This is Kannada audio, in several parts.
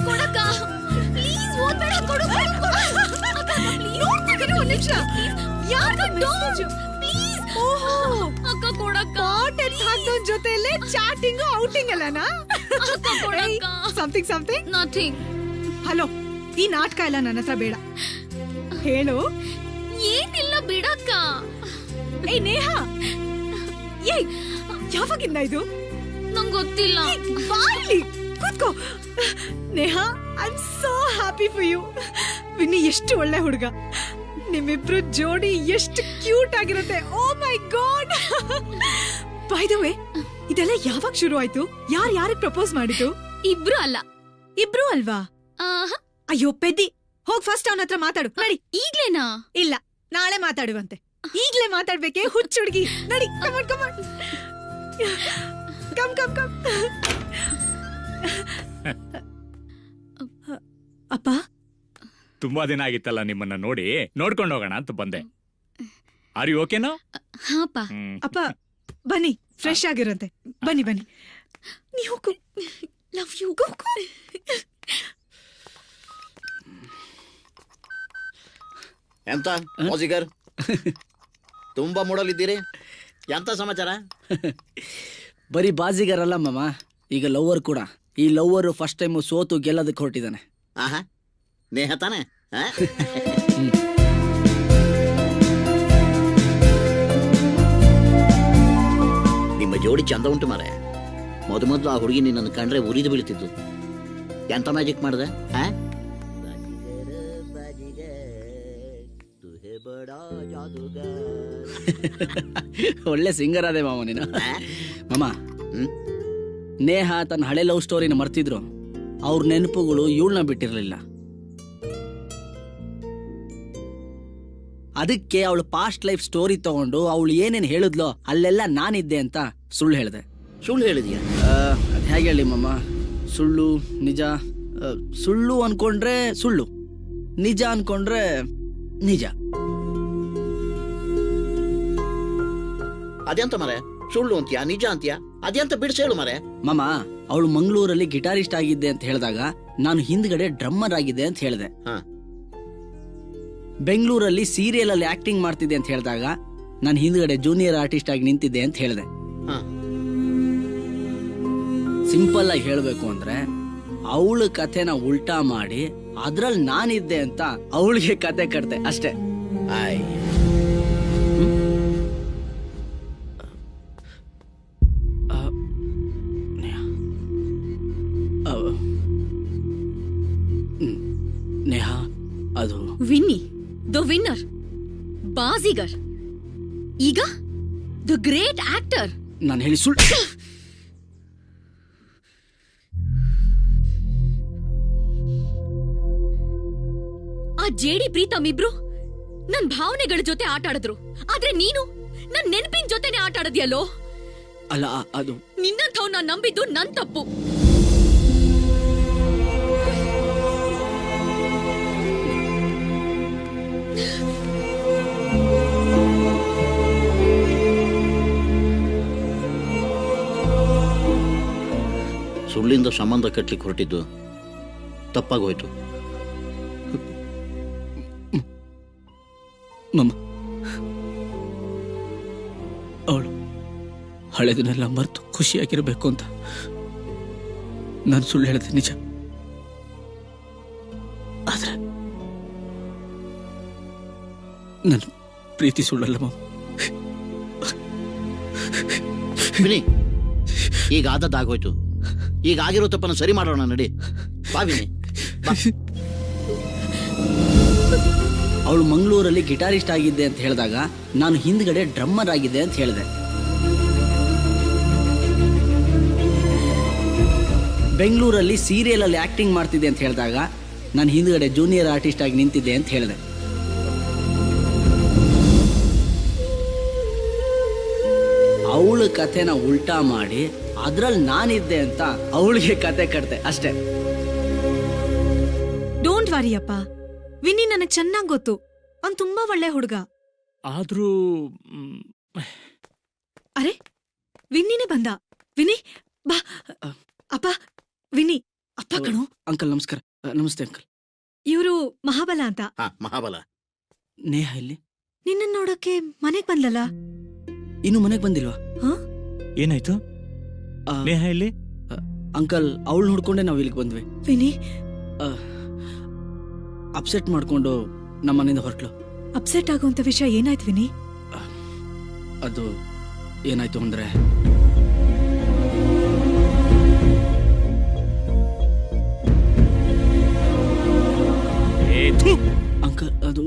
ಕೊಡಕ್ಕ ಪ್ಲೀಸ್ ಓದ್ಬೇಡ ಕೊಡು ನಿಮಿಷ ಪ್ಲೀಸ್ ಅಕ್ಕ ಕೊಡಕ್ಕ ಹಾಕ್ದವನ್ ಜೊತೆಲೆ ಚಾಟಿಂಗ್ ಔಟಿಂಗ್ ಅಲ್ಲನಾ ಸಮಥಿಂಗ್ ಸಮಥಿಂಗ್ ನಥಿಂಗ್. ಹಲೋ, ಈ ನಾಟಕ ಎಲ್ಲ ನನ್ನ ಹತ್ರ ಬೇಡ. ಹೇಳು. ಏನಿಲ್ಲ ಬಿಡಕ್ಕ. ಏಯ್ ನೇಹಾ, ಏಯ್ ಯಾವಾಗಿಂದ ಇದು? ನಂಗೆ ಗೊತ್ತಿಲ್ಲ. ಬಾಯ್ಲಿ ಕೂತ್ಕೋ. Neha, I am so happy for you. Vinni ಎಷ್ಟು ಒಳ್ಳೆ ಹುಡುಗ. ನಿಮ್ಮಿಬ್ರು ಜೋಡಿ ಎಷ್ಟು ಕ್ಯೂಟ್ ಆಗಿರುತ್ತೆ. Oh my god. By the way, ಇದೆಲ್ಲ ಯಾವಾಗ ಶುರು ಆಯ್ತು? ಯಾರಿಗೆ ಪ್ರಪೋಸ್ ಮಾಡಿತು? ಇಬ್ರು ಅಲ್ಲ. ಇಬ್ರು ಅಲ್ವಾ? ಅಯ್ಯೋ ಪೆದ್ದಿ, ಹೋಗ್ ಫಸ್ಟ್ ಅವನ ಹತ್ರ ಮಾತಾಡು. ನಡಿ. ಈಗ್ಲೇನಾ? ಇಲ್ಲ, ನಾಳೆ ಮಾತಾಡುವಂತೆ. ಈಗ್ಲೇ ಮಾತಾಡ್ಬೇಕೆ ಹುಚ್ಚ ಹುಡುಗಿ. ನಡಿ, come on come on. Come come come. ಅಪ್ಪ, ತುಂಬಾ ದಿನ ಆಗಿತ್ತಲ್ಲ ನಿಮ್ಮನ್ನ ನೋಡಿ, ನೋಡ್ಕೊಂಡು ಹೋಗೋಣ ಅಂತ ಬಂದೆ. ಆರ್ ಯು ಓಕೆನೋ? ಹಾಪ. ಅಪ್ಪ ಬನ್ನಿ, ಫ್ರೆಶ್ ಆಗಿರಂತೆ. ಬನ್ನಿ ಬನ್ನಿ. ನೀವು ಲವ್ ಯು. ಎಂತ ಮೋಜಿಗರ್, ತುಂಬಾ ಮೂಡಲಿದ್ದೀರಿ. ಎಂತ ಸಮಾಚಾರ? ಬರೀ ಬಾಜಿಗರಲ್ಲ ಮಾಮ, ಈಗ ಲವ್ವರ್ ಕೂಡ. ಈ ಲವ್ವರ್ ಫಸ್ಟ್ ಟೈಮ್ ಸೋತು ಗೆಲ್ಲೋದಕ್ಕೆ ಹೊರಟಿದ್ದಾನೆ. ಆಹಾ, ನೇಹ ತಾನೆ? ನಿಮ್ಮ ಜೋಡಿ ಚಂದ ಉಂಟು ಮಾರೆ. ಮೊದಲು ಆ ಹುಡುಗಿ ನಿನ್ನನ್ನು ಕಂಡ್ರೆ ಉರಿದು ಬೀಳ್ತಿದ್ದು. ಎಂತ ಮ್ಯಾಜಿಕ್ ಮಾಡಿದೆ? ಒಳ್ಳೆ ಸಿಂಗರ್ ಅದೇ ಮಾಮ ನೀನು. ಮಾಮ, ನೇಹ ತನ್ನ ಹಳೆ ಲವ್ ಸ್ಟೋರಿನ ಮರ್ತಿದ್ರು. ಅವ್ರ ನೆನಪುಗಳು ಇವಳನ್ನ ಬಿಟ್ಟಿರ್ಲಿಲ್ಲ. ಅದಕ್ಕೆ ಅವಳು ಪಾಸ್ಟ್ ಲೈಫ್ ಸ್ಟೋರಿ ತಗೊಂಡು ಅವಳು ಏನೇನು ಹೇಳಿದ್ಲೋ ಅಲ್ಲೆಲ್ಲ ನಾನಿದ್ದೆ ಅಂತ ಸುಳ್ಳು ಹೇಳಿದೆ. ಸುಳ್ಳು ಹೇಳಿದ್ಯಾ? ಅದು ಹೇಗೆ ಹೇಳಿ ಮಾಮ, ಸುಳ್ಳು ನಿಜ. ಸುಳ್ಳು ಅನ್ಕೊಂಡ್ರೆ ಸುಳ್ಳು, ನಿಜ ಅನ್ಕೊಂಡ್ರೆ ನಿಜ. ಅದೆಂತ ಮರೆ, ಸುಳ್ಳು ಅಂತ್ಯಾ ನಿಜ ಅಂತ್ಯಾ? ಅದೆಂತ ಬಿಡಿಸಿ ಹೇಳು ಮರೆ. ಮಾಮ, ಅವಳು ಮಂಗಳೂರಲ್ಲಿ ಗಿಟಾರಿಸ್ಟ್ ಆಗಿದ್ದೆ ಅಂತ ಹೇಳಿದಾಗ ನಾನು ಹಿಂದ್ಗಡೆ ಡ್ರಮ್ಮರ್ ಆಗಿದ್ದೆ ಅಂತ ಹೇಳಿದೆ. ಬೆಂಗಳೂರಲ್ಲಿ ಸೀರಿಯಲ್ ಅಲ್ಲಿ ಆಕ್ಟಿಂಗ್ ಮಾಡ್ತಿದ್ದೆ ಅಂತ ಹೇಳಿದಾಗ ನಾನು ಹಿಂದ್ಗಡೆ ಜೂನಿಯರ್ ಆರ್ಟಿಸ್ಟ್ ಆಗಿ ನಿಂತಿದ್ದೆ ಅಂತ ಹೇಳಿದೆ. ಸಿಂಪಲ್ ಆಗಿ ಹೇಳ್ಬೇಕು ಅಂದ್ರೆ ಅವಳ ಕಥೆನ ಉಲ್ಟಾ ಮಾಡಿ ಅದ್ರಲ್ಲಿ ನಾನಿದ್ದೆ ಅಂತ ಅವಳಿಗೆ ಕತೆ ಕಟ್ತೆ ಅಷ್ಟೇ. ನೇಹಾ, ಅದು ವಿನ್ನಿ ದ ವಿನ್ನರ್, ಬಾಜಿಗರ್, ಈಗ ದ ಗ್ರೇಟ್ ಆಕ್ಟರ್. ನಾನು ಹೇಳಿ ಸುಳ್ಳು. ಆ ಜೇಡಿ ಪ್ರೀತಮ್ ಇಬ್ರು ನನ್ ಭಾವನೆಗಳ ಜೊತೆ ಆಟ ಆಡಿದ್ರು. ಆದ್ರೆ ನೀನು ನನ್ ನೆನಪಿನ ಜೊತೆನೆ ಆಟ ಆಡದ್ಯಲ್ಲೋ. ಅಲ್ಲ, ಅದು ನಿನ್ನಂಥವ್ ನಾನ್ ನಂಬಿದ್ದು ನನ್ ತಪ್ಪು. ಸುಳ್ಳಿಂದ ಸಂಬಂಧ ಕಟ್ಲಿಕ್ಕೆ ಹೊರಟಿದ್ದು ತಪ್ಪಾಗೋಯ್ತು. ಮಮ್ಮ, ಅವಳು ಹಳೆದನ್ನೆಲ್ಲ ಮರೆತು ಖುಷಿಯಾಗಿರಬೇಕು ಅಂತ ನಾನು ಸುಳ್ಳು ಹೇಳಿದೆ ನಿಜ. ಆದ್ರೆ ನನ್ನ ಪ್ರೀತಿ ಸುಳ್ಳಲ್ಲ ಮಮ್ಮ. ಈಗ ಆದದ್ದಾಗೋಯ್ತು. ಈಗ ಆಗಿರೋ ತಪ್ಪನ್ನು ಸರಿ ಮಾಡೋಣ, ನಡಿ. ಬಾವಿನಿ, ಅವಳು ಮಂಗಳೂರಲ್ಲಿ ಗಿಟಾರಿಸ್ಟ್ ಆಗಿದ್ದೆ ಅಂತ ಹೇಳಿದಾಗ ನಾನು ಹಿಂದ್ಗಡೆ ಡ್ರಮ್ಮರ್ ಆಗಿದ್ದೆ ಅಂತ ಹೇಳಿದೆ. ಬೆಂಗಳೂರಲ್ಲಿ ಸೀರಿಯಲ್ ಅಲ್ಲಿ ಆಕ್ಟಿಂಗ್ ಮಾಡ್ತಿದ್ದೆ ಅಂತ ಹೇಳಿದಾಗ ನಾನು ಹಿಂದ್ಗಡೆ ಜೂನಿಯರ್ ಆರ್ಟಿಸ್ಟ್ ಆಗಿ ನಿಂತಿದ್ದೆ ಅಂತ ಹೇಳಿದೆ. ಅವಳ ಕಥೆನ ಉಲ್ಟಾ ಮಾಡಿ ಅದ್ರಲ್ಲಿ ನಾನಿದ್ದೆ ಅಂತ ಅವಳಿಗೆ ಕತೆ ಕಟ್ತೆ ಅಷ್ಟೇ. ಡೋಂಟ್ ವರಿ ಅಪ್ಪ, ವಿನ್ನಿ ನನಗ್ ಚೆನ್ನಾಗ್ ಗೊತ್ತು. ಅವ್ನ್ ತುಂಬಾ ಒಳ್ಳೆ ಹುಡುಗ. ಆದ್ರೂ ಅರೆ, ವಿನ್ನಿನೇ ಬಂದ. ವಿನಿ ಬಾ. ಅಪ್ಪ, ವಿನಿ ಅಪ್ಪ ಕಣೋ, ಅಂಕಲ್ ನಮಸ್ಕಾರ. ನಮಸ್ತೆ ಅಂಕಲ್. ಇವರು ಮಹಾಬಲ ಅಂತ. ಹಾ, ಮಹಾಬಲ. ನೇಹ ಇಲ್ಲಿ? ನಿನ್ನ ನೋಡಕ್ಕೆ ಮನೆಗ್ ಬಂದ್ಲಲ್ಲ? ಇನ್ನು ಮನೆಗೆ ಬಂದಿಲ್ವಾ? ಏನಾಯ್ತು? ಆ, ನೇಹ ಇಲ್ಲಿ? ಅಂಕಲ್ ಅವಳು ನೋಡ್ಕೊಂಡೆ ನಾವು ಇಲ್ಲಿಗೆ ಬಂದ್ವಿ. ವಿನಿ, ಅಪ್ಸೆಟ್ ಮಾಡ್ಕೊಂಡು ನಮ್ಮ ಮನೆಯಿಂದ ಹೊರಟ್ಲು. ಅಪ್ಸೆಟ್ ಆಗುವಂತ ವಿಷಯ ಏನಾಯ್ತು ವಿನಿ? ಅದು ಏನಾಯ್ತು ಅಂದ್ರೆ, ಅಂಕಲ್ ಅದು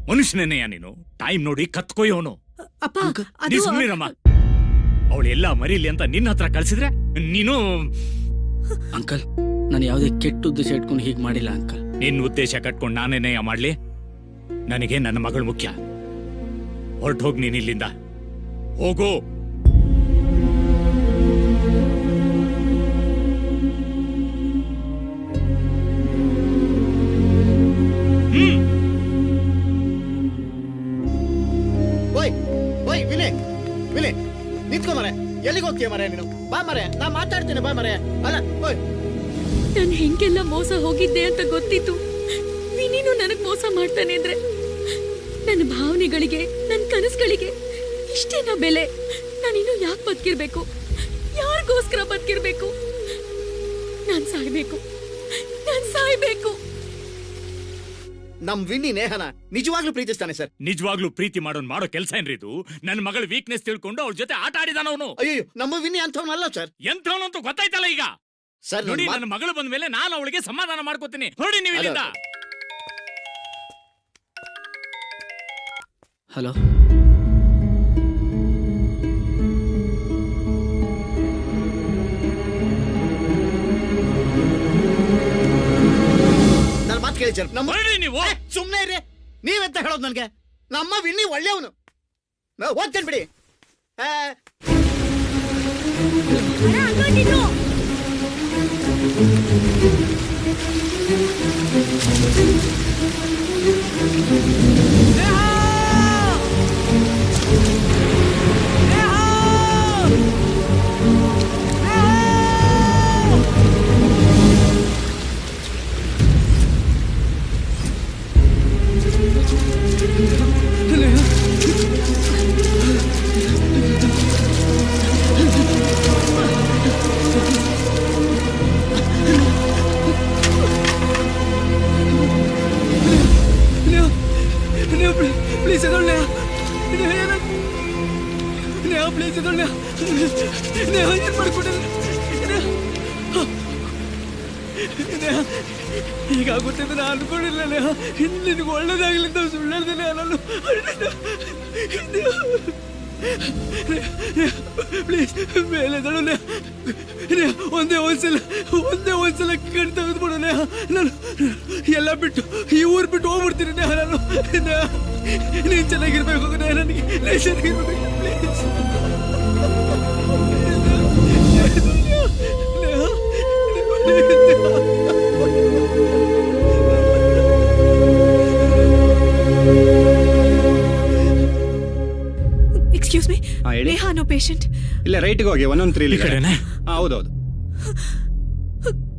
ಮನುಷ್ಯನೇನೆಯ ನೀನು? ಟೈಮ್ ನೋಡಿ ಕತ್ಕೊಯ್ಯವನು. ಅಪ್ಪ, ಅಂಕಲ್, ನೀ ಅದು ಸುಮ್ಮನಿರಮ್ಮ. ಅವಳೆಲ್ಲ ಮರೀಲಿ ಅಂತ ನಿನ್ನ ಹತ್ರ ಕಳ್ಸಿದ್ರೆ ನೀನು... ಅಂಕಲ್, ನಾನು ಯಾವುದೇ ಕೆಟ್ಟ ಉದ್ದೇಶ ಇಟ್ಕೊಂಡು ಹೀಗೆ ಮಾಡಿಲ್ಲ ಅಂಕಲ್. ನಿನ್ನ ಉದ್ದೇಶ ಕಟ್ಕೊಂಡು ನಾನೇನೇಯ ಮಾಡ್ಲಿ? ನನಗೆ ನನ್ನ ಮಗಳು ಮುಖ್ಯ. ಹೊರಟು ಹೋಗ್ ನೀನ್ ಇಲ್ಲಿಂದ. ಹೋಗು. ಓಯ್ ಓಯ್ ವಿನಯ್, ವಿನಯ್ ನಿಂತ್ಕೊ ಮರೆ. ಎಲ್ಲಿಗೆ ಹೋಗ್ತೀಯ ಮರೆ ನೀನು? ಬಾ ಮರೆ, ನಾ ಮಾತಾಡ್ತೀನಿ, ಬಾ ಮರೆ. ಅಲ್ಲ, ಓಯ್. ನಾನು ಹೆಂಗೆಲ್ಲ ಮೋಸ ಹೋಗಿದ್ದೆ ಅಂತ ಗೊತ್ತಿತ್ತು. ವಿನಿನು ನನಗ್ ಮೋಸ ಮಾಡ್ತಾನೆ ಅಂದ್ರೆ ನನ್ನ ಭಾವನೆಗಳಿಗೆ, ನನ್ನ ಕನಸುಗಳಿಗೆ ಇಷ್ಟೇನಾ ಬೆಲೆ? ನಾನಿನ್ನು ಯಾಕೆ ಬದುಕಿರ್ಬೇಕು? ಯಾರಿಗೋಸ್ಕರ ಬದುಕಿರ್ಬೇಕು? ನಾನ್ ಸಾಯ್ಬೇಕು. ನಮ್ ವಿನ್ನಿ ನೇಹನ ನಿಜವಾಗ್ಲೂ ಪ್ರೀತಿಸ್ತಾನೆ ಸರ್. ನಿಜವಾಗ್ಲೂ ಪ್ರೀತಿ ಮಾಡೋ ಕೆಲಸ ಏನ್ರಿ ಇದು? ನನ್ನ ಮಗಳ ವೀಕ್ನೆಸ್ ತಿಳ್ಕೊಂಡು ಅವ್ರ ಜೊತೆ ಆಟ ಆಡಿದಾನ ಅವನು. ಅಯ್ಯೋ, ನಮ್ಮ ವಿನ್ನಿ ಅಂತವನಲ್ಲ ಸರ್. ಎಂಥವನು ಅಂತ ಗೊತ್ತಾಯ್ತಲ್ಲ ಈಗ. ಸರ್ ನೋಡಿ, ನನ್ನ ಮಗಳು ಬಂದ ಮೇಲೆ ನಾನು ಅವಳಿಗೆ ಸಮಾಧಾನ ಮಾಡ್ಕೋತೀನಿ. ನೋಡಿ ನೀವು ಇಲ್ಲಿಂದ. ಹಲೋ, ನನ್ನ ಮಾತು ಕೇಳಿ ಸರ್. ನಮ್ಮ ಹೊರಡಿ ನೀವು. ಸುಮ್ನೆ ಇರಿ. ನೀವೆಂತ ಹೇಳೋದು ನನ್ಗೆ? ನಮ್ಮ ವಿನ್ನಿ ಒಳ್ಳೆಯವನು. ಓದ್ತೇನೆ ಬಿಡಿ. ಪ್ಲೀಸ್ ಎದೊಳ್ಳೆ, ಪ್ಲೀಸ್ ಎದೊಳ್ಳೆ. ಏನ್ ಮಾಡ್ಕೊಂಡಿದ್ದೆ? ಹೀಗಾಗುತ್ತೆ ಅಂತ ನಾನು ಅನ್ಕೊಂಡಿಲ್ಲ. ನಿನಗೆ ಒಳ್ಳೇದಾಗ್ಲಿ ಅಂತ ಸುಳ್ಳು ಹೇಳ್ದೇನೆ ನಾನು. ಪ್ಲೀಸ್ ಮೇಲೆ ಎದೊಳ್ಳೆ. ಒಂದೇ ಒಂದ್ಸಲ ಕಣ್ ತೆಗೆದ್ಬಿಡು. ನಾನು ಎಲ್ಲ ಬಿಟ್ಟು ಈ ಊರು ಬಿಟ್ಟು ಹೋಗ್ಬಿಡ್ತೀನಿ. ನಾನು ನೀನ್ ಚೆನ್ನಾಗಿರ್ಬೇಕು. ನನಗೆ ಚೆನ್ನಾಗಿರ್ಬೇಕು. ಪ್ಲೀಸ್ ಎಕ್ಸ್ಕ್ಯೂಸ್ ಮೀ, ನೇಹಾ ಅನ್ನೋ ಪೇಷಂಟ್. ಇಲ್ಲ, ರೈಟ್ಗೆ ಹೋಗಿ 113 ಈ ಕಡೆನಾ? ಹೌದೌದು.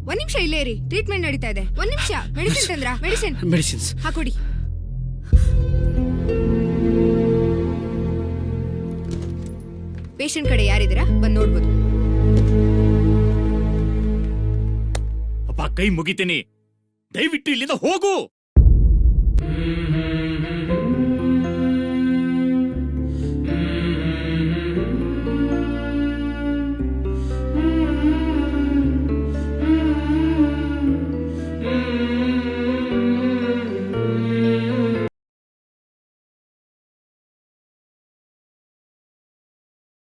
ಒಂದ್ ನಿಮಿಷ ಇಲ್ಲೇ ಇರಿ, ಟ್ರೀಟ್ಮೆಂಟ್ ನಡೀತಾ ಇದೆ. ಒಂದ್ ನಿಮಿಷ. ಮೆಡಿಸಿನ್ ತಂದ್ರ? ಮೆಡಿಸಿನ್ಸ್ ಹಾಕೊಡಿ. ಪೇಷಂಟ್ ಕಡೆ ಯಾರಿದ್ದೀರಾ? ಬಂದ್ ನೋಡ್ಬೋದು. ಅಪ್ಪ, ಕೈ ಮುಗಿತೀನಿ. ದಯವಿಟ್ಟು ಇಲ್ಲಿಂದ ಹೋಗು.